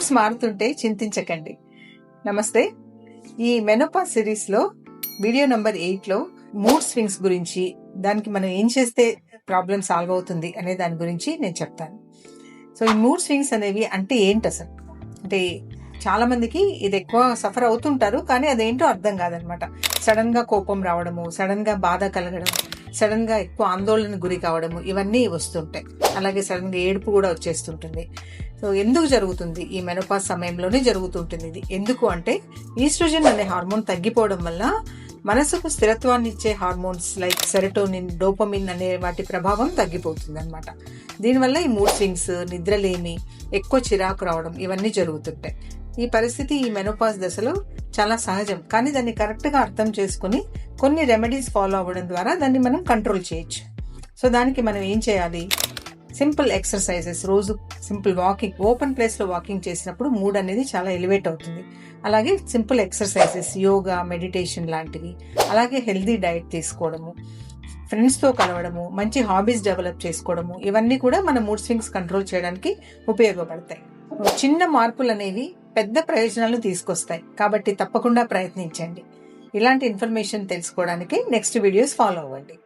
Moods మారుతుంటే చింతించకండి. నమస్తే. ఈ మెనోపాజ్ సిరీస్లో వీడియో నంబర్ 8లో మూడ్ స్వింగ్స్ గురించి, దానికి మనం ఏం చేస్తే ప్రాబ్లం సాల్వ్ అవుతుంది అనే దాని గురించి నేను చెప్తాను. సో ఈ మూడ్ స్వింగ్స్ అనేవి అంటే ఏంటి అసలు? అంటే చాలా మందికి ఇది ఎక్కువ సఫర్ అవుతుంటారు, కానీ అదేంటో అర్థం కాదనమాట. సడన్ గా కోపం రావడము, సడన్ గా బాధ కలగడం, సడన్ గా ఎక్కువ ఆందోళన గురి కావడము, ఇవన్నీ వస్తుంటాయి. అలాగే సడన్ గా ఏడుపు కూడా వచ్చేస్తుంటుంది. సో ఎందుకు జరుగుతుంది? ఈ మెనోపాజ్ సమయంలోనే జరుగుతుంటుంది. ఇది ఎందుకు అంటే ఈస్ట్రోజన్ అనే హార్మోన్ తగ్గిపోవడం వల్ల మనసుకు స్థిరత్వాన్ని ఇచ్చే హార్మోన్స్ లైక్ సెరటోనిన్, డోపమిన్ అనే వాటి ప్రభావం తగ్గిపోతుంది అనమాట. దీనివల్ల ఈ మూడ్ స్వింగ్స్, నిద్రలేమి, ఎక్కువ చిరాకు రావడం ఇవన్నీ జరుగుతుంటాయి. ఈ పరిస్థితి ఈ మెనోపాజ్ దశలో చాలా సహజం, కానీ దాన్ని కరెక్ట్గా అర్థం చేసుకుని కొన్ని రెమెడీస్ ఫాలో అవ్వడం ద్వారా దాన్ని మనం కంట్రోల్ చేయొచ్చు. సో దానికి మనం ఏం చేయాలి? సింపుల్ ఎక్సర్సైజెస్, రోజు సింపుల్ వాకింగ్, ఓపెన్ ప్లేస్లో వాకింగ్ చేసినప్పుడు మూడ్ అనేది చాలా ఎలివేట్ అవుతుంది. అలాగే సింపుల్ ఎక్సర్సైజెస్, యోగా, మెడిటేషన్ లాంటివి, అలాగే హెల్దీ డైట్ తీసుకోవడము, ఫ్రెండ్స్తో కలవడము, మంచి హాబీస్ డెవలప్ చేసుకోవడము, ఇవన్నీ కూడా మన మూడ్ స్వింగ్స్ కంట్రోల్ చేయడానికి ఉపయోగపడతాయి. చిన్న మార్పులు అనేవి పెద్ద ప్రయోజనాలు తీసుకొస్తాయి, కాబట్టి తప్పకుండా ప్రయత్నించండి. ఇలాంటి ఇన్ఫర్మేషన్ తెలుసుకోవడానికి నెక్స్ట్ వీడియోస్ ఫాలో అవ్వండి.